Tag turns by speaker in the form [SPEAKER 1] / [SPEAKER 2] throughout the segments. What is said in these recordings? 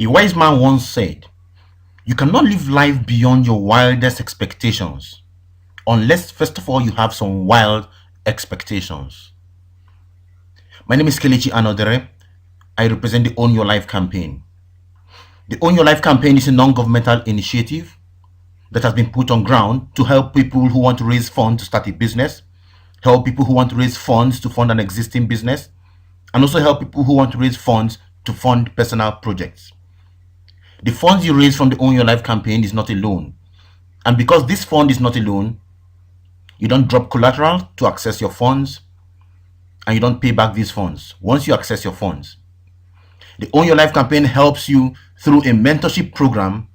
[SPEAKER 1] A wise man once said, "You cannot live life beyond your wildest expectations unless, first of all, you have some wild expectations." My name is Kelechi Anodere. I represent the Own Your Life campaign. The Own Your Life campaign is a non-governmental initiative that has been put on ground to help people who want to raise funds to start a business, help people who want to raise funds to fund an existing business, and also help people who want to raise funds to fund personal projects. The funds you raise from the Own Your Life campaign is not a loan. And because this fund is not a loan, you don't drop collateral to access your funds, and you don't pay back these funds once you access your funds. The Own Your Life campaign helps you through a mentorship program,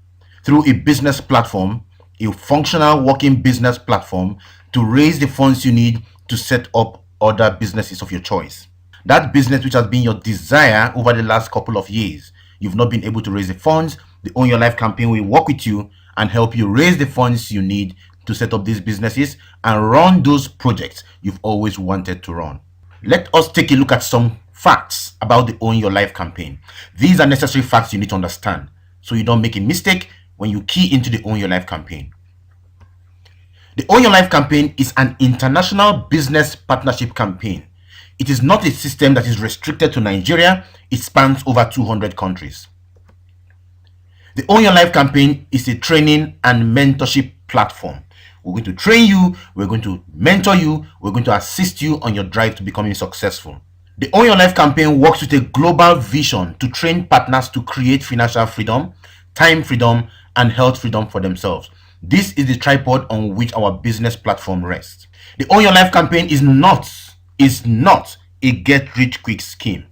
[SPEAKER 1] through a business platform, a functional working business platform, to raise the funds you need to set up other businesses of your choice. That business which has been your desire over the last couple of years, you've not been able to raise the funds, the Own Your Life campaign will work with you and help you raise the funds you need to set up these businesses and run those projects you've always wanted to run. Let us take a look at some facts about the Own Your Life campaign. These are necessary facts you need to understand so you don't make a mistake when you key into the Own Your Life campaign. The Own Your Life campaign is an international business partnership campaign. It is not a system that is restricted to Nigeria. It spans over 200 countries. The Own Your Life campaign is a training and mentorship platform. We're going to train you, we're going to mentor you, we're going to assist you on your drive to becoming successful. The Own Your Life campaign works with a global vision to train partners to create financial freedom, time freedom, and health freedom for themselves. This is the tripod on which our business platform rests. The Own Your Life campaign is not a get-rich-quick scheme.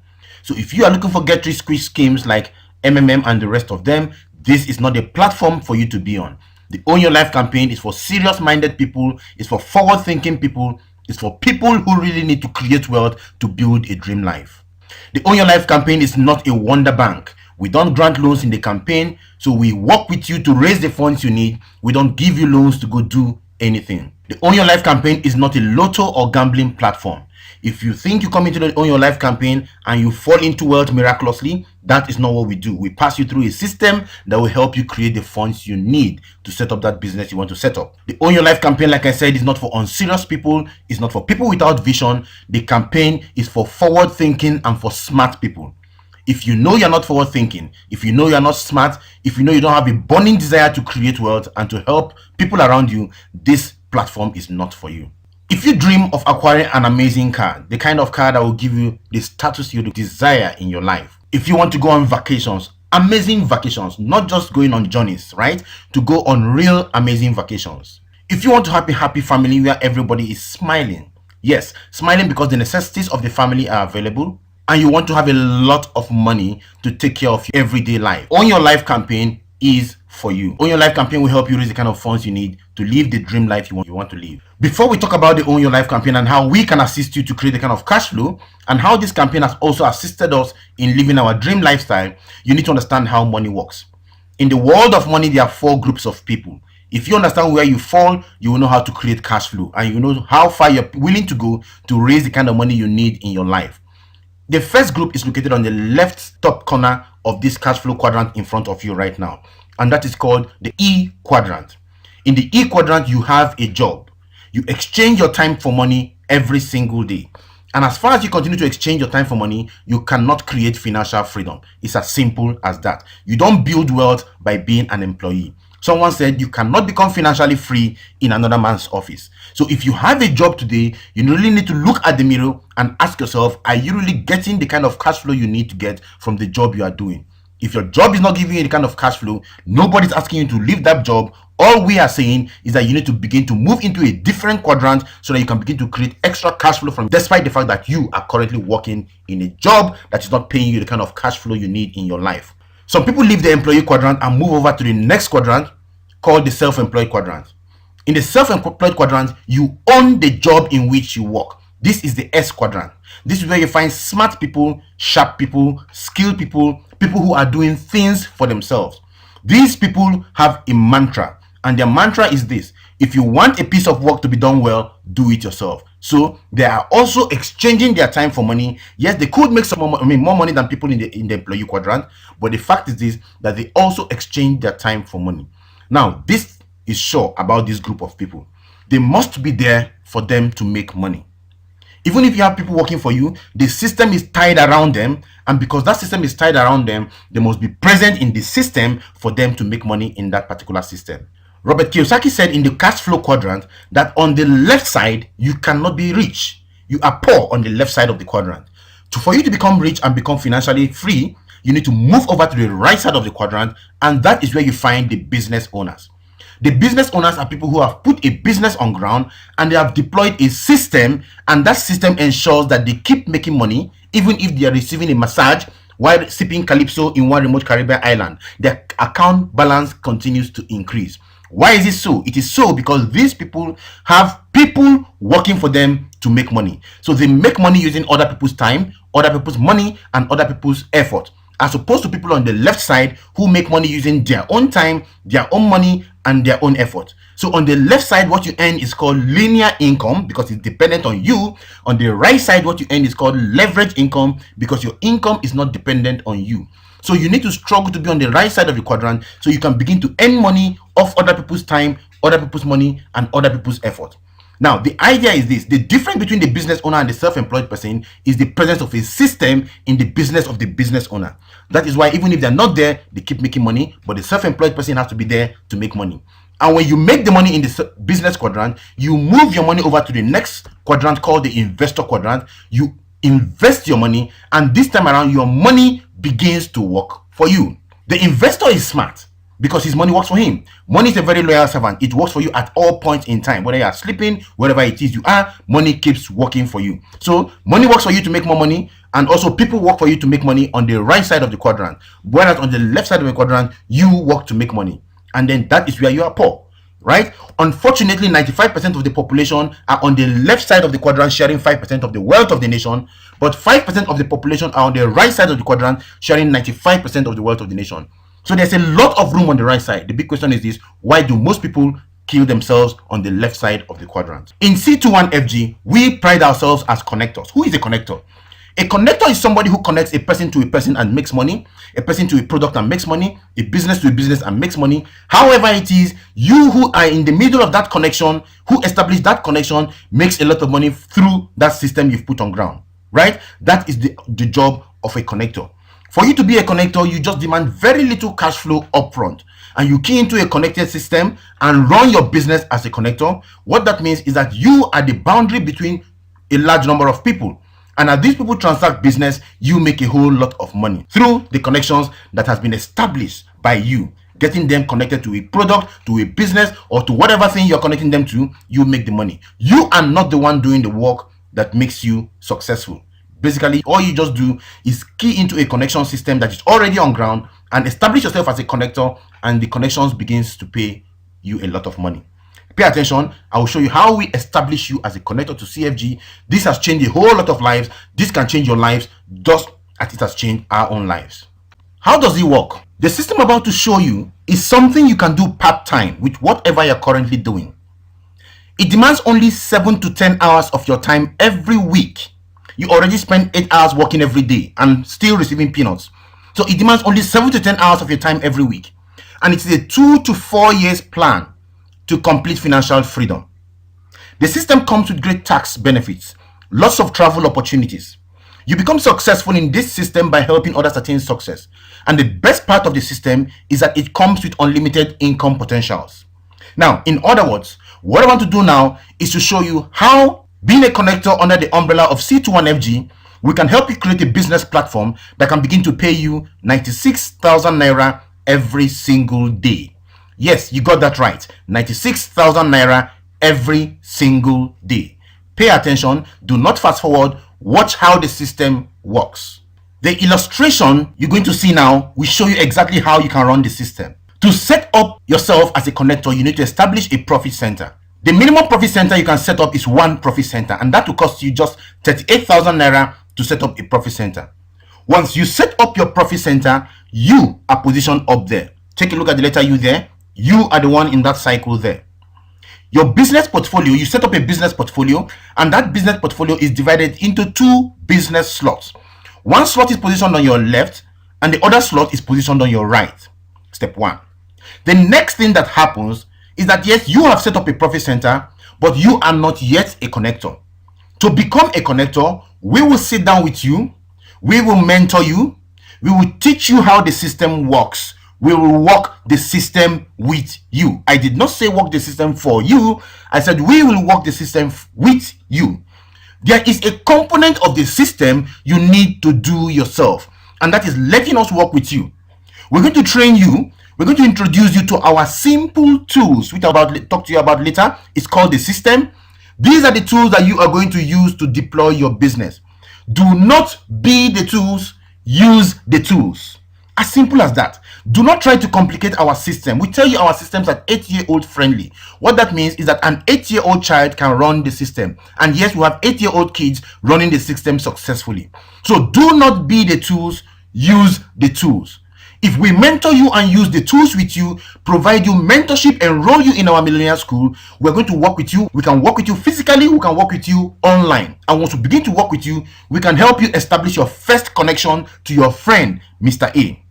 [SPEAKER 1] So if you are looking for get-rich-quick schemes like MMM and the rest of them, this is not a platform for you to be on. The Own Your Life campaign is for serious-minded people, it's for forward-thinking people, it's for people who really need to create wealth to build a dream life. The Own Your Life campaign is not a wonder bank. We don't grant loans in the campaign, so we work with you to raise the funds you need. We don't give you loans to go do anything. The Own Your Life campaign is not a lotto or gambling platform. If you think you come into the Own Your Life campaign and you fall into wealth miraculously, that is not what we do. We pass you through a system that will help you create the funds you need to set up that business you want to set up. The Own Your Life campaign, like I said, is not for unserious people. It's not for people without vision. The campaign is for forward thinking and for smart people. If you know you're not forward thinking, if you know you're not smart, if you know you don't have a burning desire to create wealth and to help people around you, this platform is not for you. If you dream of acquiring an amazing car, the kind of car that will give you the status you desire in your life, if you want to go on vacations, amazing vacations, not just going on journeys, right? To go on real amazing vacations. If you want to have a happy family where everybody is smiling, yes, smiling because the necessities of the family are available, and you want to have a lot of money to take care of your everyday life, Own Your Life campaign is for you. Own Your Life campaign will help you raise the kind of funds you need to live the dream life you want to live. Before we talk about the Own Your Life campaign and how we can assist you to create the kind of cash flow and how this campaign has also assisted us in living our dream lifestyle, you need to understand how money works. In the world of money, there are 4 groups of people. If you understand where you fall, you will know how to create cash flow and you know how far you're willing to go to raise the kind of money you need in your life. The first group is located on the left top corner of this cash flow quadrant in front of you right now, and that is called the E quadrant. In the E quadrant, you have a job. You exchange your time for money every single day. And as far as you continue to exchange your time for money, you cannot create financial freedom. It's as simple as that. You don't build wealth by being an employee. Someone said you cannot become financially free in another man's office. So if you have a job today, you really need to look at the mirror and ask yourself, are you really getting the kind of cash flow you need to get from the job you are doing? If your job is not giving you the kind of cash flow, nobody's asking you to leave that job. All we are saying is that you need to begin to move into a different quadrant so that you can begin to create extra cash flow from, despite the fact that you are currently working in a job that is not paying you the kind of cash flow you need in your life. Some people leave the employee quadrant and move over to the next quadrant called the self-employed quadrant. In the self-employed quadrant, you own the job in which you work. This is the S quadrant. This is where you find smart people, sharp people, skilled people, people who are doing things for themselves. These people have a mantra, and their mantra is this: if you want a piece of work to be done well, do it yourself. So they are also exchanging their time for money. Yes, they could make some more, more money than people in the employee quadrant, but the fact is this, that they also exchange their time for money. Now, this is sure about this group of people. They must be there for them to make money. Even if you have people working for you, the system is tied around them, and because that system is tied around them, they must be present in the system for them to make money in that particular system. Robert Kiyosaki said in the cash flow quadrant that on the left side, you cannot be rich. You are poor on the left side of the quadrant. For you to become rich and become financially free, you need to move over to the right side of the quadrant, and that is where you find the business owners. The business owners are people who have put a business on ground and they have deployed a system, and that system ensures that they keep making money even if they are receiving a massage while sipping calypso in one remote Caribbean island. Their account balance continues to increase. Why is it so? It is so because these people have people working for them to make money. So they make money using other people's time, other people's money, and other people's effort, as opposed to people on the left side who make money using their own time, their own money, and their own effort. So on the left side, what you earn is called linear income because it's dependent on you. On the right side, what you earn is called leverage income because your income is not dependent on you. So you need to struggle to be on the right side of the quadrant so you can begin to earn money off other people's time, other people's money, and other people's effort. Now, the idea is this: the difference between the business owner and the self-employed person is the presence of a system in the business of the business owner. That is why even if they're not there, they keep making money, but the self-employed person has to be there to make money. And when you make the money in the business quadrant, you move your money over to the next quadrant called the investor quadrant. You invest your money, and this time around, your money begins to work for you. The investor is smart because his money works for him. Money is a very loyal servant. It works for you at all points in time. Whether you are sleeping, wherever it is you are, money keeps working for you. So money works for you to make more money, and also people work for you to make money on the right side of the quadrant. Whereas on the left side of the quadrant, you work to make money. And then that is where you are poor, right? Unfortunately, 95% of the population are on the left side of the quadrant, sharing 5% of the wealth of the nation, but 5% of the population are on the right side of the quadrant, sharing 95% of the wealth of the nation. So there's a lot of room on the right side. The big question is this: why do most people kill themselves on the left side of the quadrant? In C21FG, we pride ourselves as connectors. Who is a connector? A connector is somebody who connects a person to a person and makes money, a person to a product and makes money, a business to a business and makes money. However it is, you who are in the middle of that connection, who established that connection, makes a lot of money through that system you've put on ground, right? That is the job of a connector. For you to be a connector, you just demand very little cash flow upfront, and you key into a connected system and run your business as a connector. What that means is that you are the boundary between a large number of people. And as these people transact business, you make a whole lot of money through the connections that has been established by you. Getting them connected to a product, to a business, or to whatever thing you're connecting them to, you make the money. You are not the one doing the work that makes you successful. Basically, all you just do is key into a connection system that is already on ground and establish yourself as a connector, and the connections begins to pay you a lot of money. Pay attention. I will show you how we establish you as a connector to CFG. This has changed a whole lot of lives. This can change your lives just as it has changed our own lives. How does it work? The system I'm about to show you is something you can do part-time with whatever you're currently doing. It demands only 7 to 10 hours of your time every week. You already spend 8 hours working every day and still receiving peanuts. So it demands only 7 to 10 hours of your time every week. And it's a 2 to 4 years plan to complete financial freedom. The system comes with great tax benefits, lots of travel opportunities. You become successful in this system by helping others attain success. And the best part of the system is that it comes with unlimited income potentials. Now, in other words, what I want to do now is to show you how, being a connector under the umbrella of C21FG, we can help you create a business platform that can begin to pay you 96,000 naira every single day. Yes, you got that right. 96,000 naira every single day. Pay attention. Do not fast forward. Watch how the system works. The illustration you're going to see now will show you exactly how you can run the system. To set up yourself as a connector, you need to establish a profit center. The minimum profit center you can set up is one profit center, and that will cost you just 38,000 naira to set up a profit center. Once you set up your profit center, you are positioned up there. Take a look at the letter U there. You are the one in that cycle there. Your business portfolio, you set up a business portfolio, and that business portfolio is divided into 2 business slots. One slot is positioned on your left, and the other slot is positioned on your right. Step 1. The next thing that happens is that yes, you have set up a profit center, but you are not yet a connector. To become a connector, we will sit down with you, we will mentor you, we will teach you how the system works. We will work the system with you. I did not say work the system for you. I said we will work the system with you. There is a component of the system you need to do yourself, and that is letting us work with you. We're going to train you. We're going to introduce you to our simple tools, which I'll talk to you about later. It's called the system. These are the tools that you are going to use to deploy your business. Do not be the tools, use the tools. As simple as that. Do not try to complicate our system. We tell you our systems are 8-year-old friendly. What that means is that an 8-year-old child can run the system. And yes, we have 8-year-old kids running the system successfully. So do not be the tools, use the tools. If we mentor you and use the tools with you, provide you mentorship, enroll you in our millionaire school, we're going to work with you. We can work with you physically, we can work with you online. And once we begin to work with you, we can help you establish your first connection to your friend, Mr. A.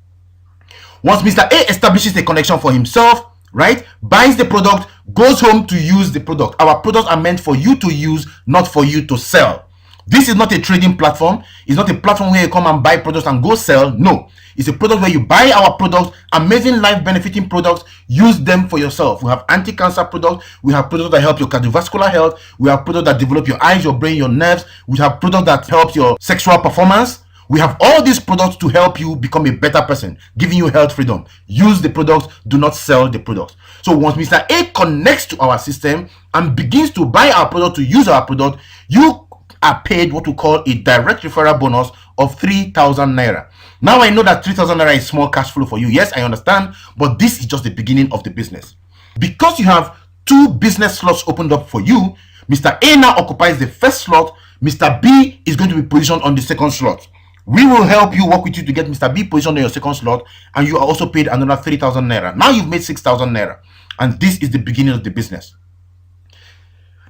[SPEAKER 1] Once Mr. A establishes a connection for himself, right, buys the product, goes home to use the product. Our products are meant for you to use, not for you to sell. This is not a trading platform. It's not a platform where you come and buy products and go sell. No, it's a product where you buy our products, amazing life benefiting products, use them for yourself. We have anti-cancer products. We have products that help your cardiovascular health. We have products that develop your eyes, your brain, your nerves. We have products that help your sexual performance. We have all these products to help you become a better person, giving you health freedom. Use the products, do not sell the products. So once Mr. A connects to our system and begins to buy our product, to use our product, you are paid what we call a direct referral bonus of 3,000 naira. Now I know that 3,000 naira is small cash flow for you. Yes, I understand, but this is just the beginning of the business. Because you have 2 business slots opened up for you, Mr. A now occupies the first slot. Mr. B is going to be positioned on the second slot. We will help you, work with you to get Mr. B positioned on your second slot, and you are also paid another 3,000 naira. Now you've made 6,000 naira, and this is the beginning of the business.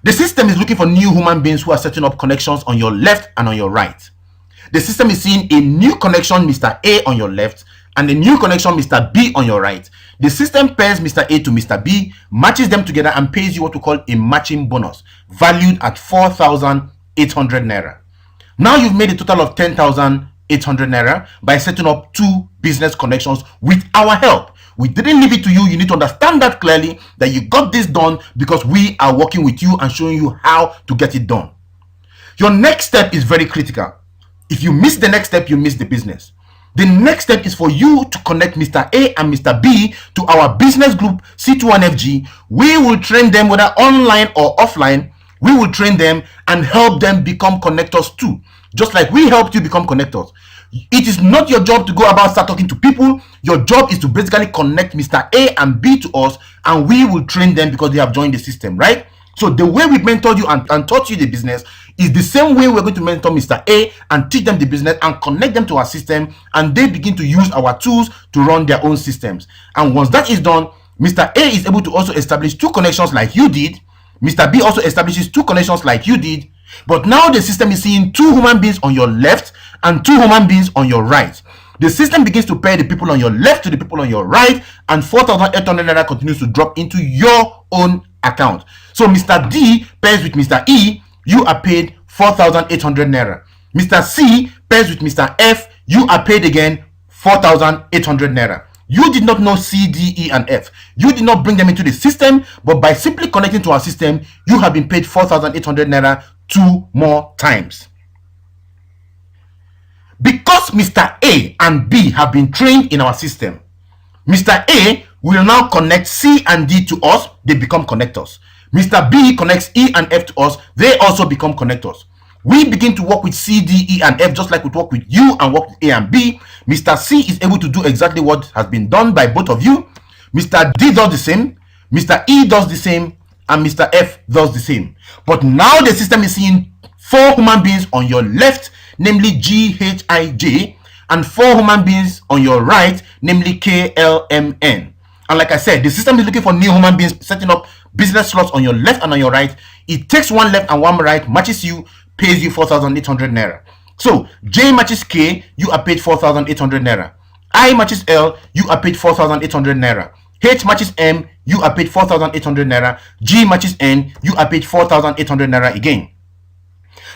[SPEAKER 1] The system is looking for new human beings who are setting up connections on your left and on your right. The system is seeing a new connection, Mr. A, on your left, and a new connection, Mr. B, on your right. The system pairs Mr. A to Mr. B, matches them together, and pays you what we call a matching bonus, valued at 4,800 naira. Now you've made a total of 10,800 naira by setting up 2 business connections with our help. We didn't leave it to you. You need to understand that clearly, that you got this done because we are working with you and showing you how to get it done. Your next step is very critical. If you miss the next step, you miss the business. The next step is for you to connect Mr. A and Mr. B to our business group C21FG. We will train them whether online or offline. We will train them and help them become connectors too. Just like we helped you become connectors. It is not your job to go about start talking to people. Your job is to basically connect Mr. A and B to us, and we will train them because they have joined the system, right? So the way we mentored you and taught you the business is the same way we're going to mentor Mr. A and teach them the business and connect them to our system, and they begin to use our tools to run their own systems. And once that is done, Mr. A is able to also establish 2 connections like you did. Mr. B also establishes 2 connections like you did. But now the system is seeing 2 human beings on your left and 2 human beings on your right. The system begins to pair the people on your left to the people on your right, and 4,800 naira continues to drop into your own account. So Mr. D pairs with Mr. E, you are paid 4,800 naira. Mr. C pairs with Mr. F, you are paid again 4,800 naira. You did not know C, D, E, and F. You did not bring them into the system, but by simply connecting to our system, you have been paid 4,800 naira 2 more times. Because Mr. A and B have been trained in our system, Mr. A will now connect C and D to us. They become connectors. Mr. B connects E and F to us. They also become connectors. We begin to work with C, D, E, and F just like we work with you and work with A and B. Mr. C is able to do exactly what has been done by both of you. Mr. D does the same. Mr. E does the same. And Mr. F does the same. But now the system is seeing 4 human beings on your left, namely G, H, I, J, and 4 human beings on your right, namely K, L, M, N. And like I said, the system is looking for new human beings, setting up business slots on your left and on your right. It takes one left and one right, matches you, pays you 4,800 naira. So J matches K, you are paid 4,800 naira. I matches L, you are paid 4,800 naira. H matches M, you are paid 4,800 naira. G matches N, you are paid 4,800 naira again.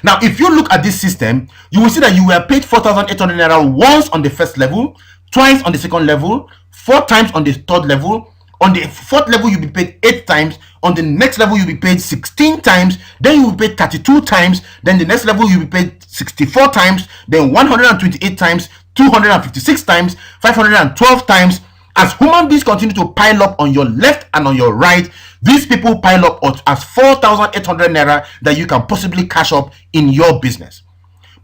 [SPEAKER 1] Now, if you look at this system, you will see that you were paid 4,800 naira once on the first level, twice on the second level, 4 times on the third level. On the fourth level, you'll be paid 8 times. On the next level, you'll be paid 16 times. Then you will be paid 32 times. Then the next level, you'll be paid 64 times. Then 128 times, 256 times, 512 times. As human beings continue to pile up on your left and on your right, these people pile up as 4,800 naira that you can possibly cash up in your business.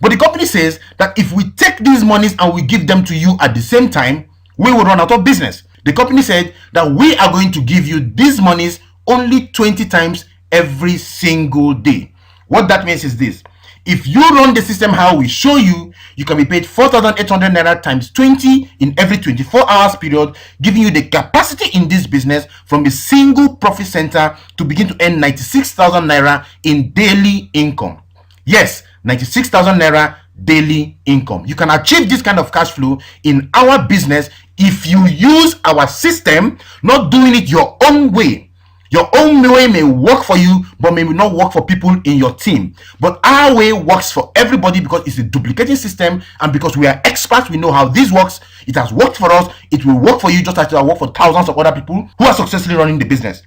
[SPEAKER 1] But the company says that if we take these monies and we give them to you at the same time, we will run out of business. The company said that we are going to give you these monies only 20 times every single day. What that means is this: if you run the system how we show you, you can be paid 4,800 naira times 20 in every 24 hours period, giving you the capacity in this business from a single profit center to begin to earn 96,000 naira in daily income. Yes, 96,000 naira daily income. You can achieve this kind of cash flow in our business if you use our system, not doing it your own way. Your own way may work for you, but may not work for people in your team. But our way works for everybody because it's a duplicating system, and because we are experts, we know how this works. It has worked for us. It will work for you just as it will work for thousands of other people who are successfully running the business.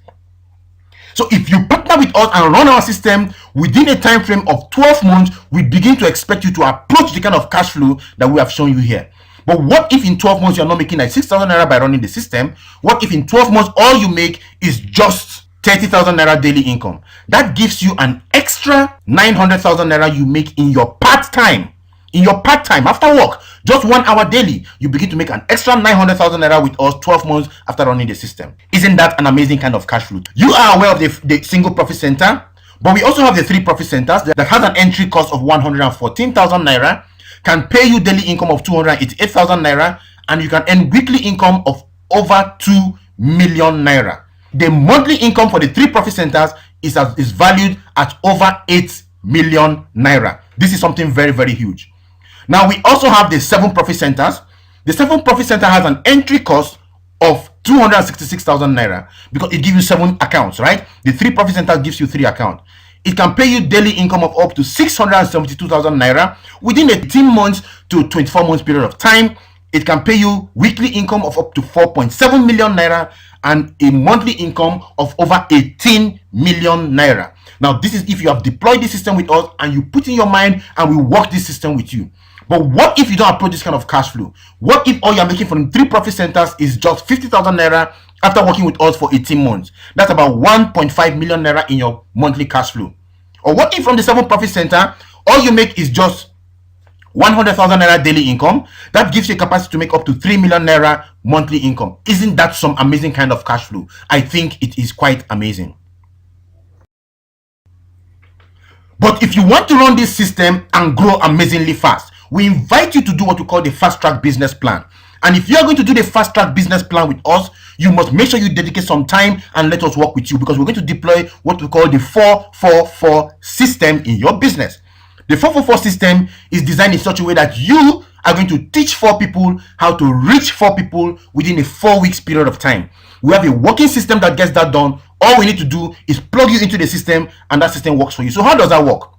[SPEAKER 1] So if you partner with us and run our system within a time frame of 12 months, we begin to expect you to approach the kind of cash flow that we have shown you here. But what if in 12 months you're not making like 6,000 naira by running the system? What if in 12 months all you make is just 30,000 naira daily income? That gives you an extra 900,000 naira you make in your part-time. In your part-time, after work, just 1 hour daily, you begin to make an extra 900,000 naira with us 12 months after running the system. Isn't that an amazing kind of cash flow? You are aware of the single profit center, but we also have the 3 profit centers that has an entry cost of 114,000 naira, can pay you daily income of 288,000 naira, and you can earn weekly income of over 2 million naira. The monthly income for the 3 profit centers is valued at over 8 million naira. This is something very, very huge. Now, we also have the 7 profit centers. The 7 profit center has an entry cost of 266,000 naira because it gives you 7 accounts, right? The 3 profit center gives you 3 accounts. It can pay you daily income of up to 672,000 naira within 18 months to 24 months period of time. It can pay you weekly income of up to 4.7 million naira and a monthly income of over 18 million naira. Now, this is if you have deployed this system with us and you put in your mind and we work this system with you. But what if you don't approach this kind of cash flow? What if all you're making from 3 profit centers is just 50,000 naira after working with us for 18 months? That's about 1.5 million naira in your monthly cash flow. Or what if from the 7 profit center, all you make is just 100,000 naira daily income? That gives you a capacity to make up to 3 million naira monthly income. Isn't that some amazing kind of cash flow? I think it is quite amazing. But if you want to run this system and grow amazingly fast, we invite you to do what we call the fast track business plan. And if you are going to do the fast track business plan with us, you must make sure you dedicate some time and let us work with you, because we're going to deploy what we call the 4-4-4 system in your business. The 4-4-4 system is designed in such a way that you are going to teach 4 people how to reach 4 people within a 4 weeks period of time. We have a working system that gets that done. All we need to do is plug you into the system and that system works for you. So how does that work?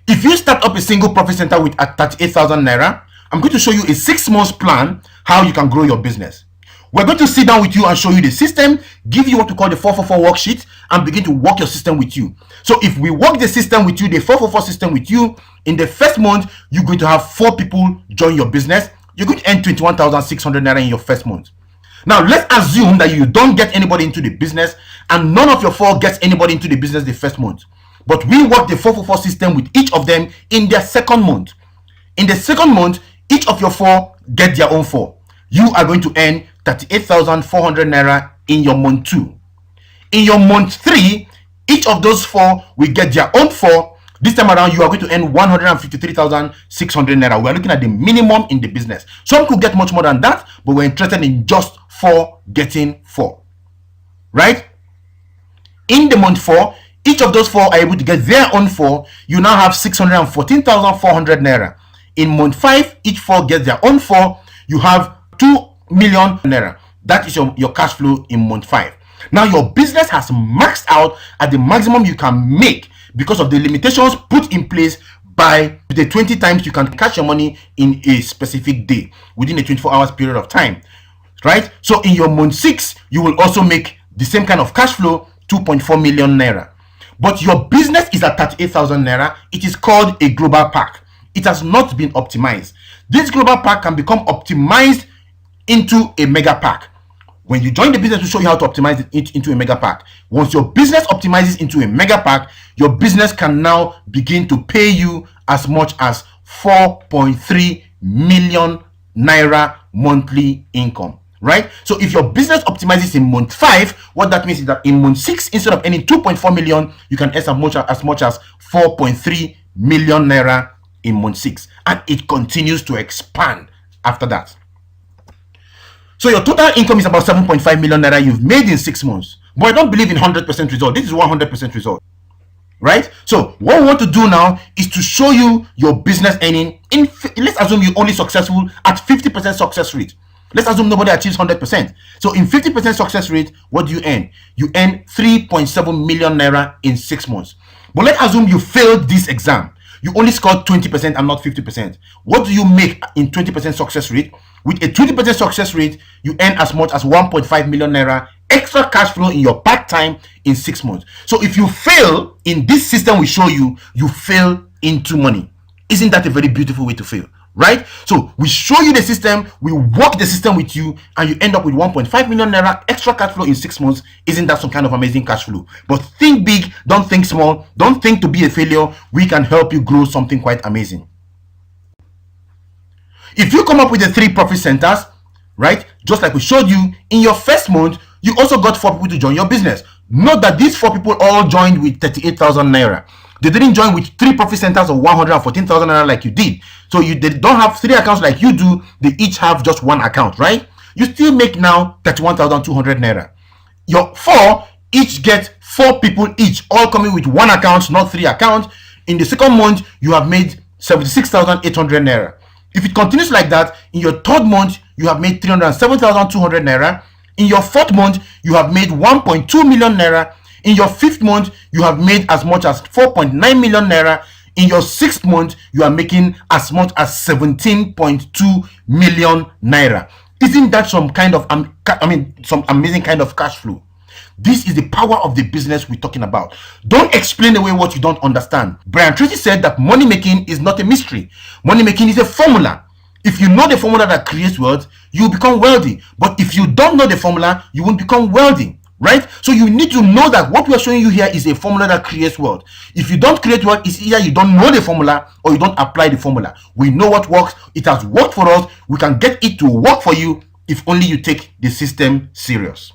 [SPEAKER 1] If you start up a single profit center with 38,000 naira, I'm going to show you a 6 months plan how you can grow your business. We're going to sit down with you and show you the system, give you what we call the 4-4-4 worksheet, and begin to work your system with you. So if we work the system with you, the 4-4-4 system with you, in the first month, you're going to have 4 people join your business. You're going to earn 21,600 naira in your first month. Now, let's assume that you don't get anybody into the business and none of your 4 gets anybody into the business the first month. But we work the 4-4-4 system with each of them in their second month. In the second month, each of your 4 get their own 4. You are going to earn 38,400 naira in your month 2. In your month 3, each of those 4 will get their own 4. This time around, you are going to earn 153,600 naira. We are looking at the minimum in the business. Some could get much more than that, but we're interested in just 4 getting 4. Right? In the month 4, each of those 4 are able to get their own 4. You now have 614,400 naira. In month 5, each 4 get their own 4. You have 2 million naira. That is your cash flow in month 5. Now your business has maxed out at the maximum you can make because of the limitations put in place by the 20 times you can cash your money in a specific day within a 24 hours period of time, right? So in your month 6, you will also make the same kind of cash flow, 2.4 million naira. But your business is at 38,000 naira. It is called a global pack. It has not been optimized. This global pack can become optimized into a mega pack. When you join the business, to show you how to optimize it into a mega pack. Once your business optimizes into a mega pack, your business can now begin to pay you as much as 4.3 million naira monthly income, right? So if your business optimizes in month 5, what that means is that in month 6, instead of earning 2.4 million, you can earn as much as 4.3 million naira in month 6, and it continues to expand after that. So your total income is about 7.5 million naira you've made in 6 months. But I don't believe in 100% result. This is 100% result, right? So what we want to do now is to show you your business earning. Let's assume you're only successful at 50% success rate. Let's assume nobody achieves 100%. So in 50% success rate, what do you earn? You earn 3.7 million naira in 6 months. But let's assume you failed this exam. You only scored 20% and not 50%. What do you make in 20% success rate? With a 20% success rate, you earn as much as 1.5 million naira extra cash flow in your part-time in 6 months. So if you fail in this system we show you, you fail into money. Isn't that a very beautiful way to fail, right? So we show you the system, we work the system with you, and you end up with 1.5 million naira extra cash flow in 6 months. Isn't that some kind of amazing cash flow? But think big, don't think small, don't think to be a failure. We can help you grow something quite amazing. If you come up with the 3 profit centers, right, just like we showed you, in your first month, you also got 4 people to join your business. Note that these 4 people all joined with 38,000 naira. They didn't join with 3 profit centers of 114,000 naira like you did. So they don't have 3 accounts like you do. They each have just 1 account, right? You still make now 31,200 naira. Your 4 each get 4 people each, all coming with 1 account, not 3 accounts. In the second month, you have made 76,800 naira. If it continues like that, in your 3rd month, you have made 307,200 naira. In your 4th month, you have made 1.2 million naira. In your 5th month, you have made as much as 4.9 million naira. In your 6th month, you are making as much as 17.2 million naira. Isn't that some kind of, some amazing kind of cash flow? This is the power of the business we're talking about. Don't explain away what you don't understand. Brian Tracy said that money making is not a mystery. Money making is a formula. If you know the formula that creates wealth, you become wealthy. But if you don't know the formula, you won't become wealthy, right? So you need to know that what we are showing you here is a formula that creates wealth. If you don't create wealth, it's either you don't know the formula or you don't apply the formula. We know what works. It has worked for us. We can get it to work for you if only you take the system serious.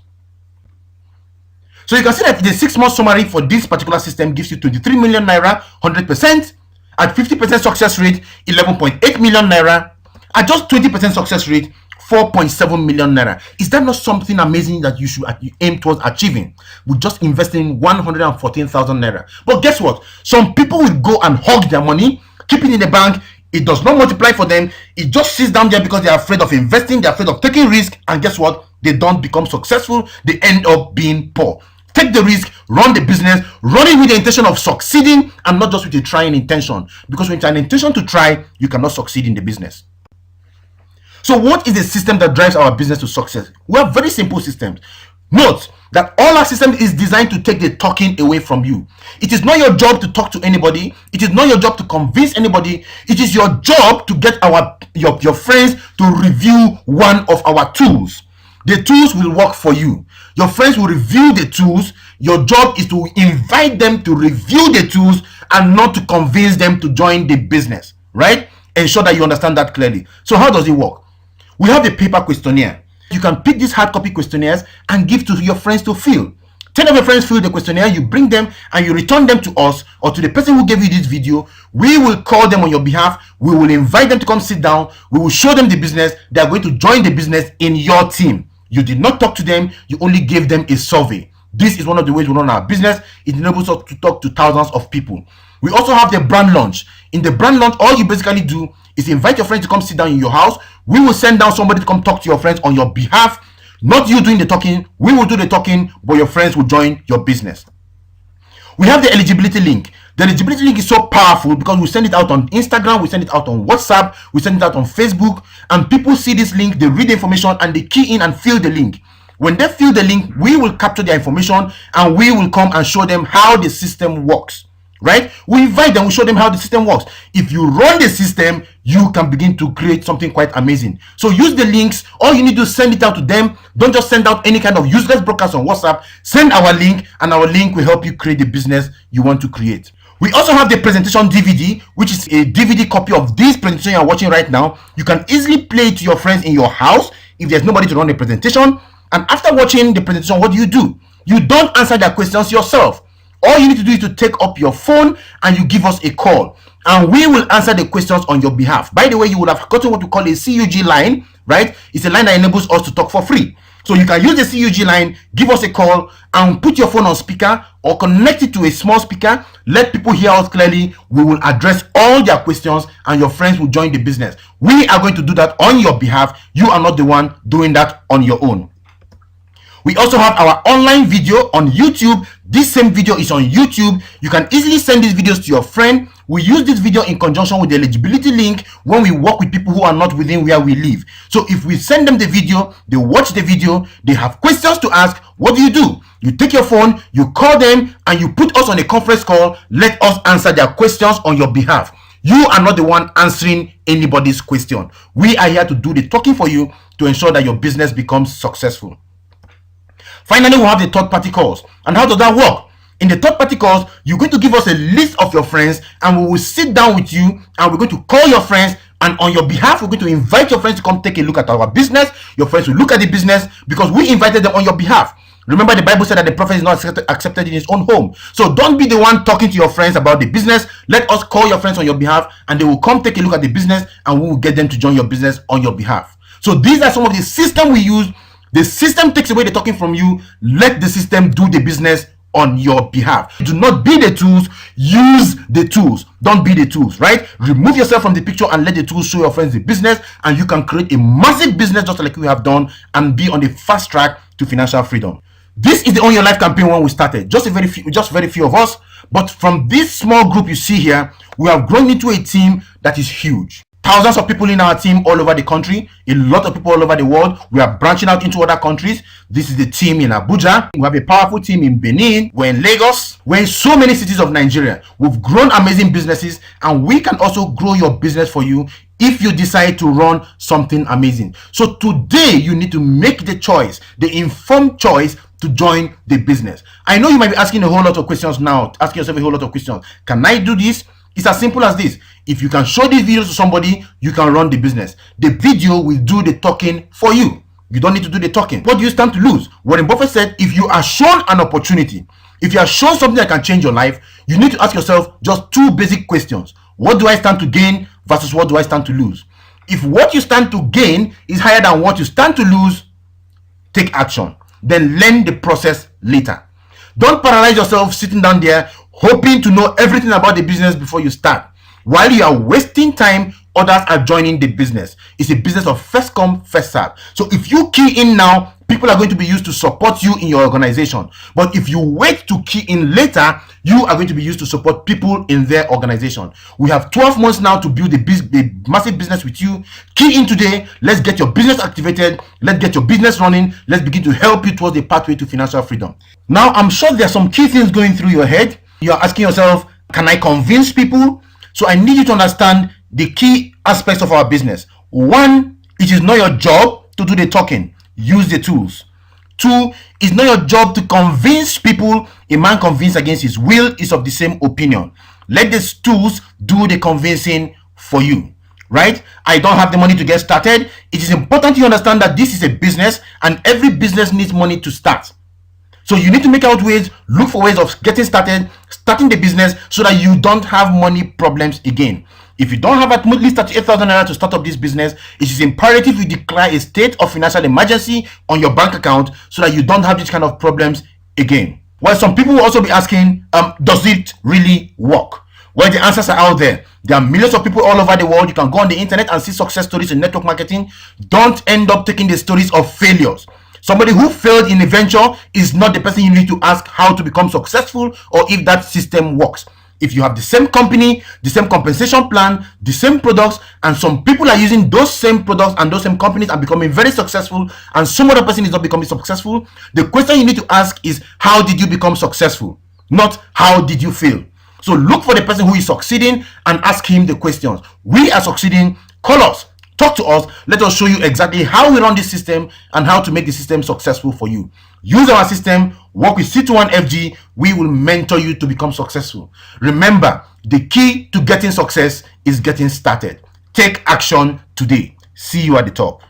[SPEAKER 1] So you can see that the 6-month summary for this particular system gives you 23 million naira, 100%. At 50% success rate, 11.8 million naira. At just 20% success rate, 4.7 million naira. Is that not something amazing that you should aim towards achieving with just investing 114,000 naira? But guess what? Some people will go and hog their money, keep it in the bank. It does not multiply for them. It just sits down there because they are afraid of investing. They're afraid of taking risk. And guess what? They don't become successful. They end up being poor. Take the risk, run the business, run it with the intention of succeeding and not just with a trying intention. Because when it's an intention to try, you cannot succeed in the business. So what is the system that drives our business to success? We have very simple systems. Note that all our system is designed to take the talking away from you. It is not your job to talk to anybody. It is not your job to convince anybody. It is your job to get your friends to review one of our tools. The tools will work for you. Your friends will review the tools. Your job is to invite them to review the tools and not to convince them to join the business, right? Ensure that you understand that clearly. So how does it work? We have a paper questionnaire. You can pick these hard copy questionnaires and give to your friends to fill. 10 of your friends fill the questionnaire, you bring them and you return them to us or to the person who gave you this video. We will call them on your behalf. We will invite them to come sit down. We will show them the business. They are going to join the business in your team. You did not talk to them. You only gave them a survey. This is one of the ways we run our business. It enables us to talk to thousands of people. We also have the brand launch. In the brand launch, all you basically do is invite your friends to come sit down in your house. We will send down somebody to come talk to your friends on your behalf. Not you doing the talking. We will do the talking, but your friends will join your business. We have the eligibility link. The eligibility link is so powerful because we send it out on Instagram, we send it out on WhatsApp, we send it out on Facebook, and people see this link, they read the information, and they key in and fill the link. When they fill the link, we will capture their information and we will come and show them how the system works. Right? We invite them, we show them how the system works. If you run the system, you can begin to create something quite amazing. So use the links. All you need to do is send it out to them. Don't just send out any kind of useless broadcast on WhatsApp. Send our link, and our link will help you create the business you want to create. We also have the presentation DVD, which is a DVD copy of this presentation you're watching right now. You can easily play it to your friends in your house if there's nobody to run the presentation. And after watching the presentation, what do? You don't answer their questions yourself. All you need to do is to take up your phone and you give us a call, and we will answer the questions on your behalf. By the way, you would have gotten what we call a CUG line, right? It's a line that enables us to talk for free. So you can use the CUG line, give us a call, and put your phone on speaker or connect it to a small speaker. Let people hear us clearly. We will address all their questions and your friends will join the business. We are going to do that on your behalf. You are not the one doing that on your own. We also have our online video on YouTube. This same video is on YouTube. You can easily send these videos to your friend. We use this video in conjunction with the eligibility link when we work with people who are not within where we live. So if we send them the video, they watch the video, they have questions to ask, what do? You take your phone, you call them, and you put us on a conference call. Let us answer their questions on your behalf. You are not the one answering anybody's question. We are here to do the talking for you to ensure that your business becomes successful. Finally, we have the third-party calls. And how does that work? In the third-party calls, you're going to give us a list of your friends, and we will sit down with you, and we're going to call your friends, and on your behalf, we're going to invite your friends to come take a look at our business. Your friends will look at the business because we invited them on your behalf. Remember, the Bible said that the prophet is not accepted in his own home. So don't be the one talking to your friends about the business. Let us call your friends on your behalf, and they will come take a look at the business, and we will get them to join your business on your behalf. So these are some of the systems we use. The system takes away the talking from you. Let the system do the business on your behalf. Do not be the tools, use the tools. Don't be the tools, right? Remove yourself from the picture and let the tools show your friends the business, and you can create a massive business just like we have done and be on the fast track to financial freedom. This is the Own Your Life campaign when we started. Just very few of us, but from this small group you see here, we have grown into a team that is huge. Thousands of people in our team all over the country, a lot of people all over the world. We are branching out into other countries. This is the team in Abuja. We have a powerful team in Benin. We're in Lagos. We're in so many cities of Nigeria. We've grown amazing businesses, and we can also grow your business for you if you decide to run something amazing. So today you need to make the choice, the informed choice to join the business. I know you might be asking a whole lot of questions now, asking yourself a whole lot of questions. Can I do this? It's as simple as this. If you can show these videos to somebody, you can run the business. The video will do the talking for you. You don't need to do the talking. What do you stand to lose? Warren Buffett said, if you are shown an opportunity, if you are shown something that can change your life, you need to ask yourself just two basic questions. What do I stand to gain versus what do I stand to lose? If what you stand to gain is higher than what you stand to lose, take action. Then learn the process later. Don't paralyze yourself sitting down there hoping to know everything about the business before you start. While you are wasting time, others are joining the business. It's a business of first come, first serve. So if you key in now, people are going to be used to support you in your organization. But if you wait to key in later, you are going to be used to support people in their organization. We have 12 months now to build a massive business with you. Key in today. Let's get your business activated. Let's get your business running. Let's begin to help you towards the pathway to financial freedom. Now, I'm sure there are some key things going through your head. You're asking yourself, can I convince people? So I need you to understand the key aspects of our business. One, it is not your job to do the talking. Use the tools. Two, it's not your job to convince people. A man convinced against his will is of the same opinion. Let these tools do the convincing for you, right? I don't have the money to get started. It is important you understand that this is a business and every business needs money to start. So you need to make out ways, look for ways of getting started, starting the business so that you don't have money problems again. If you don't have at least 38,000 naira to start up this business, it is imperative you declare a state of financial emergency on your bank account so that you don't have these kind of problems again. Well, some people will also be asking, does it really work? Well, the answers are out there. There are millions of people all over the world. You can go on the internet and see success stories in network marketing. Don't end up taking the stories of failures. Somebody who failed in a venture is not the person you need to ask how to become successful or if that system works. If you have the same company, the same compensation plan, the same products, and some people are using those same products and those same companies and becoming very successful, and some other person is not becoming successful, the question you need to ask is, how did you become successful? Not how did you fail? So look for the person who is succeeding and ask him the questions. We are succeeding. Call us. Talk to us. Let us show you exactly how we run this system and how to make the system successful for you. Use our system. Work with C21FG. We will mentor you to become successful. Remember, the key to getting success is getting started. Take action today. See you at the top.